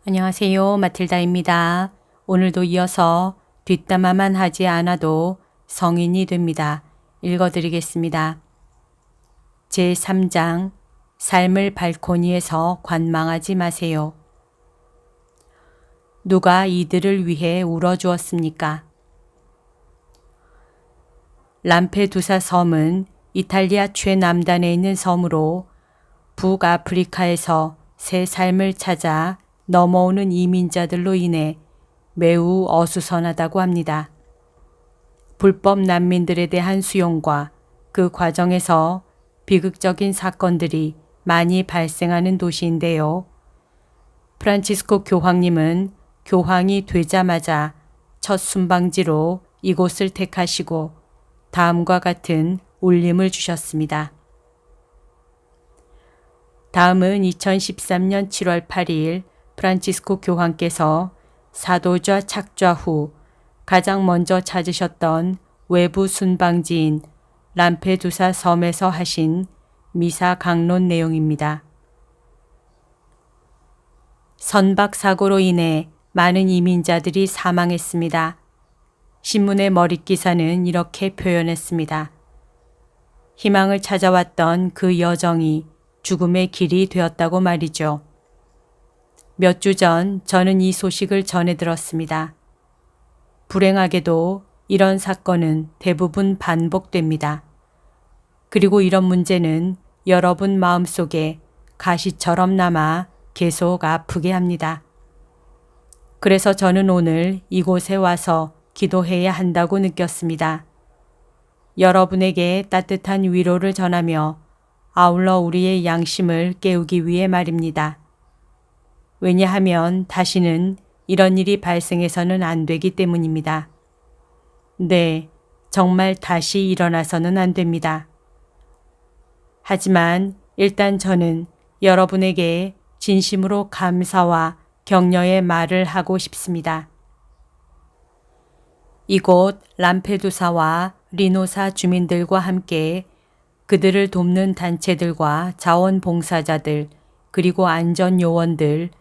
안녕하세요. 마틸다입니다. 오늘도 이어서 뒷담화만 하지 않아도 성인이 됩니다. 읽어드리겠습니다. 제3장 삶을 발코니에서 관망하지 마세요. 누가 이들을 위해 울어주었습니까? 람페두사 섬은 이탈리아 최남단에 있는 섬으로 북아프리카에서 새 삶을 찾아 넘어오는 이민자들로 인해 매우 어수선하다고 합니다. 불법 난민들에 대한 수용과 그 과정에서 비극적인 사건들이 많이 발생하는 도시인데요. 프란치스코 교황님은 교황이 되자마자 첫 순방지로 이곳을 택하시고 다음과 같은 울림을 주셨습니다. 다음은 2013년 7월 8일 프란치스코 교황께서 사도좌 착좌 후 가장 먼저 찾으셨던 외부 순방지인 람페두사 섬에서 하신 미사 강론 내용입니다. 선박 사고로 인해 많은 이민자들이 사망했습니다. 신문의 머릿기사는 이렇게 표현했습니다. 희망을 찾아왔던 그 여정이 죽음의 길이 되었다고 말이죠. 몇 주 전 저는 이 소식을 전해 들었습니다. 불행하게도 이런 사건은 대부분 반복됩니다. 그리고 이런 문제는 여러분 마음속에 가시처럼 남아 계속 아프게 합니다. 그래서 저는 오늘 이곳에 와서 기도해야 한다고 느꼈습니다. 여러분에게 따뜻한 위로를 전하며 아울러 우리의 양심을 깨우기 위해 말입니다. 왜냐하면 다시는 이런 일이 발생해서는 안 되기 때문입니다. 네, 정말 다시 일어나서는 안 됩니다. 하지만 일단 저는 여러분에게 진심으로 감사와 격려의 말을 하고 싶습니다. 이곳 람페두사와 리노사 주민들과 함께 그들을 돕는 단체들과 자원봉사자들 그리고 안전요원들,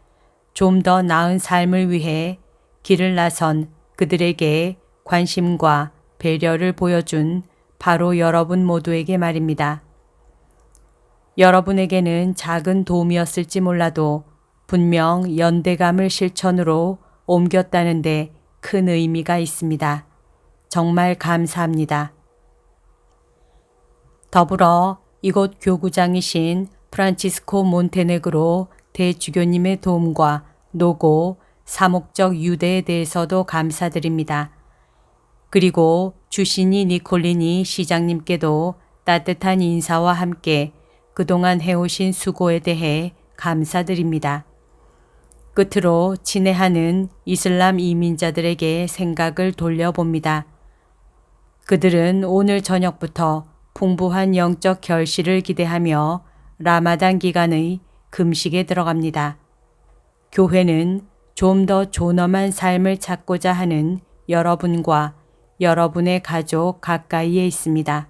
좀 더 나은 삶을 위해 길을 나선 그들에게 관심과 배려를 보여준 바로 여러분 모두에게 말입니다. 여러분에게는 작은 도움이었을지 몰라도 분명 연대감을 실천으로 옮겼다는데 큰 의미가 있습니다. 정말 감사합니다. 더불어 이곳 교구장이신 프란치스코 몬테네그로 대주교님의 도움과 노고, 사목적 유대에 대해서도 감사드립니다. 그리고 주시니 니콜리니 시장님께도 따뜻한 인사와 함께 그동안 해오신 수고에 대해 감사드립니다. 끝으로 친애하는 이슬람 이민자들에게 생각을 돌려봅니다. 그들은 오늘 저녁부터 풍부한 영적 결실을 기대하며 라마단 기간의 금식에 들어갑니다. 교회는 좀 더 존엄한 삶을 찾고자 하는 여러분과 여러분의 가족 가까이에 있습니다.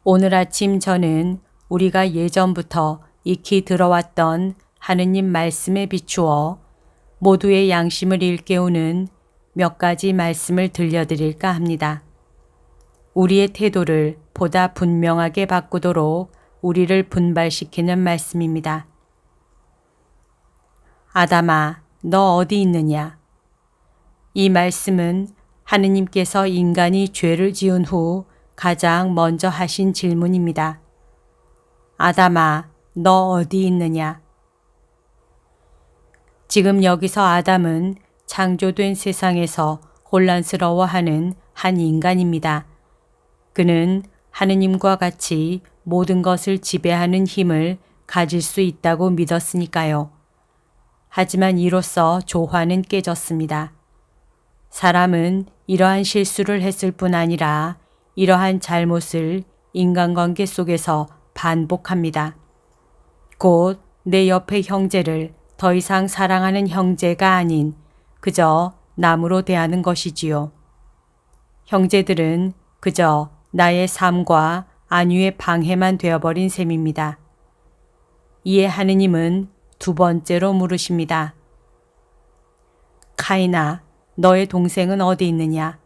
오늘 아침 저는 우리가 예전부터 익히 들어왔던 하느님 말씀에 비추어 모두의 양심을 일깨우는 몇 가지 말씀을 들려드릴까 합니다. 우리의 태도를 보다 분명하게 바꾸도록 우리를 분발시키는 말씀입니다. 아담아, 너 어디 있느냐? 이 말씀은 하느님께서 인간이 죄를 지은 후 가장 먼저 하신 질문입니다. 아담아, 너 어디 있느냐? 지금 여기서 아담은 창조된 세상에서 혼란스러워하는 한 인간입니다. 그는 하느님과 같이 모든 것을 지배하는 힘을 가질 수 있다고 믿었으니까요. 하지만 이로써 조화는 깨졌습니다. 사람은 이러한 실수를 했을 뿐 아니라 이러한 잘못을 인간관계 속에서 반복합니다. 곧 내 옆의 형제를 더 이상 사랑하는 형제가 아닌 그저 남으로 대하는 것이지요. 형제들은 그저 나의 삶과 안위의 방해만 되어버린 셈입니다. 이에 하느님은 두 번째로 물으십니다. 카인아, 너의 동생은 어디 있느냐?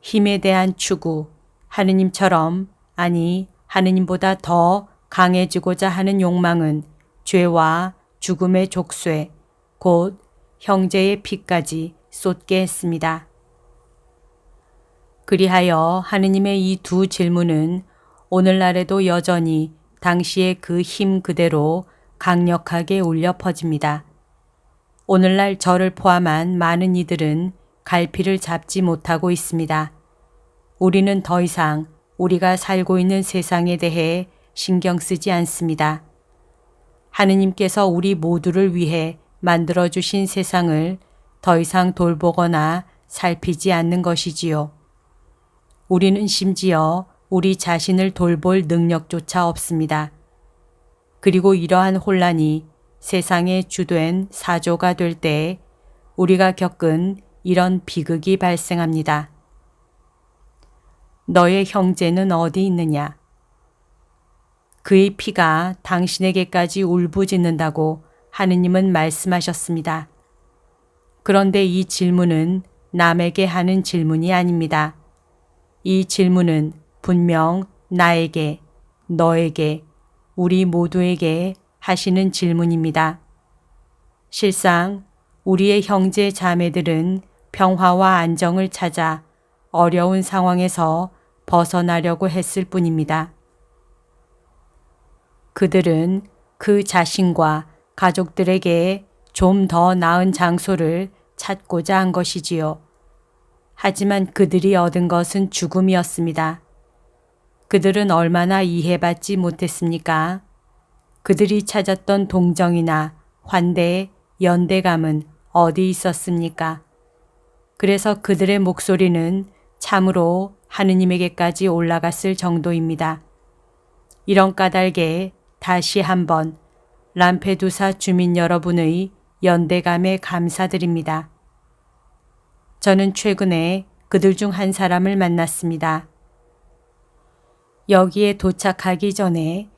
힘에 대한 추구, 하느님처럼, 아니 하느님보다 더 강해지고자 하는 욕망은 죄와 죽음의 족쇄, 곧 형제의 피까지 쏟게 했습니다. 그리하여 하느님의 이 두 질문은 오늘날에도 여전히 당시의 그 힘 그대로 강력하게 울려 퍼집니다. 오늘날 저를 포함한 많은 이들은 갈피를 잡지 못하고 있습니다. 우리는 더 이상 우리가 살고 있는 세상에 대해 신경 쓰지 않습니다. 하느님께서 우리 모두를 위해 만들어주신 세상을 더 이상 돌보거나 살피지 않는 것이지요. 우리는 심지어 우리 자신을 돌볼 능력조차 없습니다. 그리고 이러한 혼란이 세상에 주된 사조가 될 때 우리가 겪은 이런 비극이 발생합니다. 너의 형제는 어디 있느냐? 그의 피가 당신에게까지 울부짖는다고 하느님은 말씀하셨습니다. 그런데 이 질문은 남에게 하는 질문이 아닙니다. 이 질문은 분명 나에게, 너에게, 우리 모두에게 하시는 질문입니다. 실상 우리의 형제 자매들은 평화와 안정을 찾아 어려운 상황에서 벗어나려고 했을 뿐입니다. 그들은 그 자신과 가족들에게 좀 더 나은 장소를 찾고자 한 것이지요. 하지만 그들이 얻은 것은 죽음이었습니다. 그들은 얼마나 이해받지 못했습니까? 그들이 찾았던 동정이나 환대, 연대감은 어디 있었습니까? 그래서 그들의 목소리는 참으로 하느님에게까지 올라갔을 정도입니다. 이런 까닭에 다시 한번 람페두사 주민 여러분의 연대감에 감사드립니다. 저는 최근에 그들 중 한 사람을 만났습니다. 여기에 도착하기 전에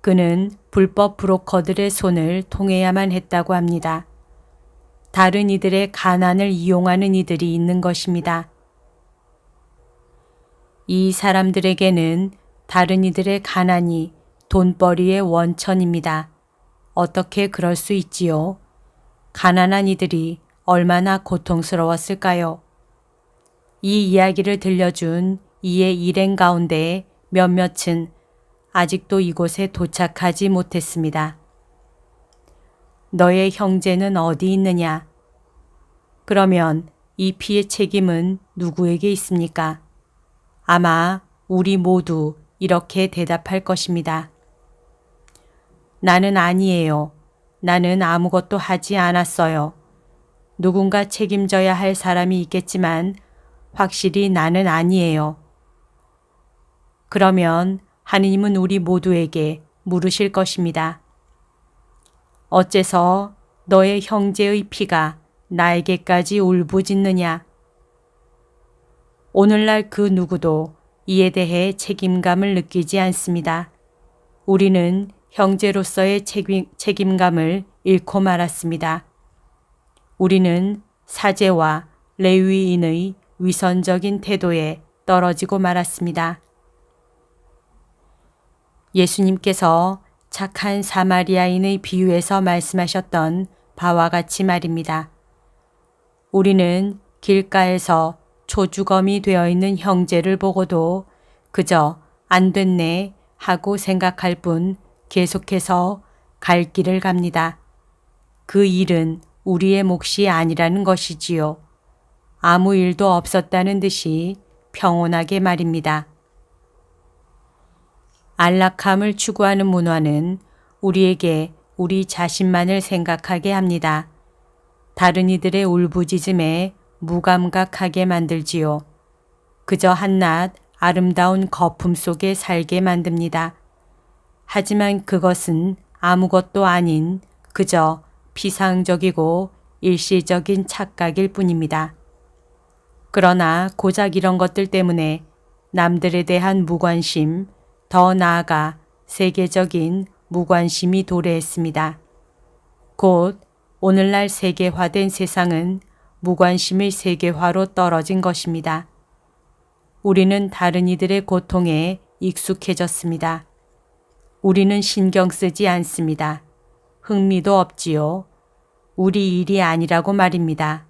그는 불법 브로커들의 손을 통해야만 했다고 합니다. 다른 이들의 가난을 이용하는 이들이 있는 것입니다. 이 사람들에게는 다른 이들의 가난이 돈벌이의 원천입니다. 어떻게 그럴 수 있지요? 가난한 이들이 얼마나 고통스러웠을까요? 이 이야기를 들려준 이의 일행 가운데 몇몇은 아직도 이곳에 도착하지 못했습니다. 너의 형제는 어디 있느냐? 그러면 이 피의 책임은 누구에게 있습니까? 아마 우리 모두 이렇게 대답할 것입니다. 나는 아니에요. 나는 아무것도 하지 않았어요. 누군가 책임져야 할 사람이 있겠지만 확실히 나는 아니에요. 그러면 하느님은 우리 모두에게 물으실 것입니다. 어째서 너의 형제의 피가 나에게까지 울부짖느냐? 오늘날 그 누구도 이에 대해 책임감을 느끼지 않습니다. 우리는 형제로서의 책임감을 잃고 말았습니다. 우리는 사제와 레위인의 위선적인 태도에 떨어지고 말았습니다. 예수님께서 착한 사마리아인의 비유에서 말씀하셨던 바와 같이 말입니다. 우리는 길가에서 초주검이 되어 있는 형제를 보고도 그저 안 됐네 하고 생각할 뿐 계속해서 갈 길을 갑니다. 그 일은 우리의 몫이 아니라는 것이지요. 아무 일도 없었다는 듯이 평온하게 말입니다. 안락함을 추구하는 문화는 우리에게 우리 자신만을 생각하게 합니다. 다른 이들의 울부짖음에 무감각하게 만들지요. 그저 한낱 아름다운 거품 속에 살게 만듭니다. 하지만 그것은 아무것도 아닌 그저 피상적이고 일시적인 착각일 뿐입니다. 그러나 고작 이런 것들 때문에 남들에 대한 무관심, 더 나아가 세계적인 무관심이 도래했습니다. 곧 오늘날 세계화된 세상은 무관심의 세계화로 떨어진 것입니다. 우리는 다른 이들의 고통에 익숙해졌습니다. 우리는 신경 쓰지 않습니다. 흥미도 없지요. 우리 일이 아니라고 말입니다.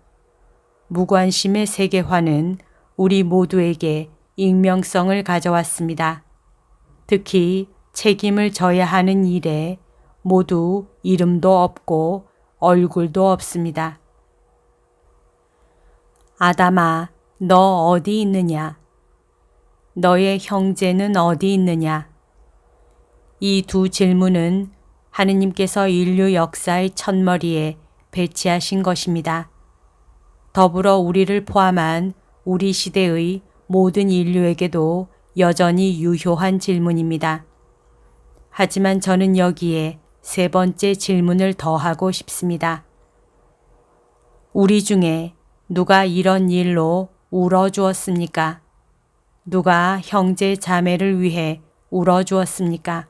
무관심의 세계화는 우리 모두에게 익명성을 가져왔습니다. 특히 책임을 져야 하는 일에 모두 이름도 없고 얼굴도 없습니다. 아담아, 너 어디 있느냐? 너의 형제는 어디 있느냐? 이 두 질문은 하느님께서 인류 역사의 첫머리에 배치하신 것입니다. 더불어 우리를 포함한 우리 시대의 모든 인류에게도 여전히 유효한 질문입니다. 하지만 저는 여기에 세 번째 질문을 더하고 싶습니다. 우리 중에 누가 이런 일로 울어주었습니까? 누가 형제 자매를 위해 울어주었습니까?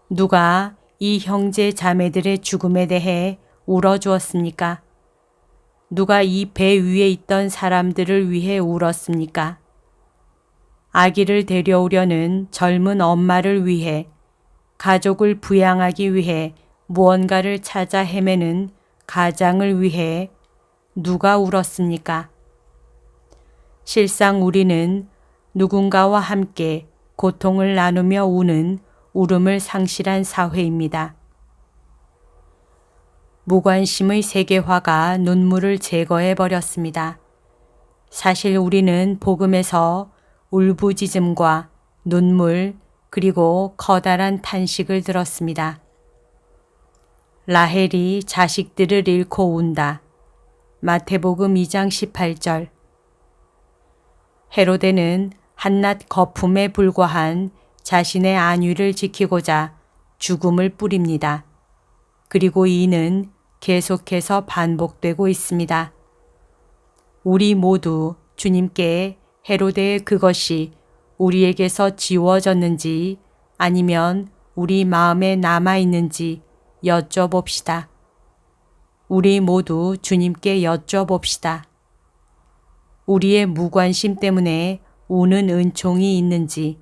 누가 이 형제 자매들의 죽음에 대해 울어주었습니까? 누가 이 배 위에 있던 사람들을 위해 울었습니까? 아기를 데려오려는 젊은 엄마를 위해, 가족을 부양하기 위해 무언가를 찾아 헤매는 가장을 위해 누가 울었습니까? 실상 우리는 누군가와 함께 고통을 나누며 우는 울음을 상실한 사회입니다. 무관심의 세계화가 눈물을 제거해 버렸습니다. 사실 우리는 복음에서 울부짖음과 눈물 그리고 커다란 탄식을 들었습니다. 라헬이 자식들을 잃고 운다. 마태복음 2장 18절. 헤로데는 한낱 거품에 불과한 자신의 안위를 지키고자 죽음을 뿌립니다. 그리고 이는 계속해서 반복되고 있습니다. 우리 모두 주님께 헤로데의 그것이 우리에게서 지워졌는지 아니면 우리 마음에 남아있는지 여쭤봅시다. 우리 모두 주님께 여쭤봅시다. 우리의 무관심 때문에 우는 은총이 있는지,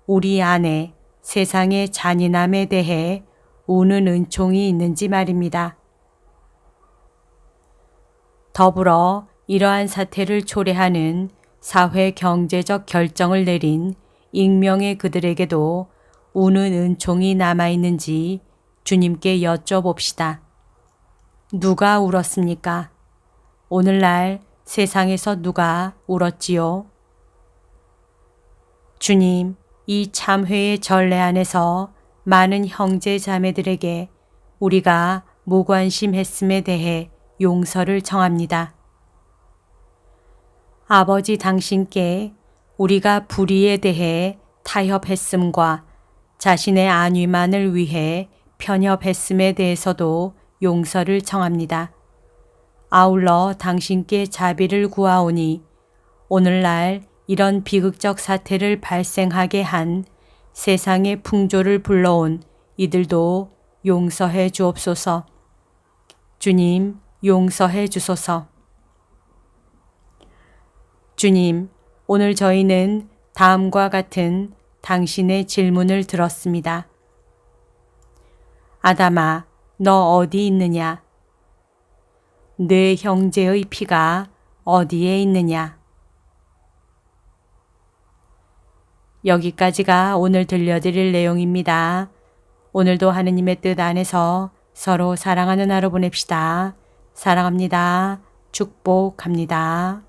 우리 안에 세상의 잔인함에 대해 우는 은총이 있는지 말입니다. 더불어 이러한 사태를 초래하는 사회 경제적 결정을 내린 익명의 그들에게도 우는 은총이 남아있는지 주님께 여쭤봅시다. 누가 울었습니까? 오늘날 세상에서 누가 울었지요? 주님, 이 참회의 전례 안에서 많은 형제 자매들에게 우리가 무관심했음에 대해 용서를 청합니다. 아버지 당신께 우리가 불의에 대해 타협했음과 자신의 안위만을 위해 편협했음에 대해서도 용서를 청합니다. 아울러 당신께 자비를 구하오니 오늘날 이런 비극적 사태를 발생하게 한 세상의 풍조를 불러온 이들도 용서해 주옵소서. 주님, 용서해 주소서. 주님, 오늘 저희는 다음과 같은 당신의 질문을 들었습니다. 아담아, 너 어디 있느냐? 내 형제의 피가 어디에 있느냐? 여기까지가 오늘 들려드릴 내용입니다. 오늘도 하느님의 뜻 안에서 서로 사랑하는 하루 보냅시다. 사랑합니다. 축복합니다.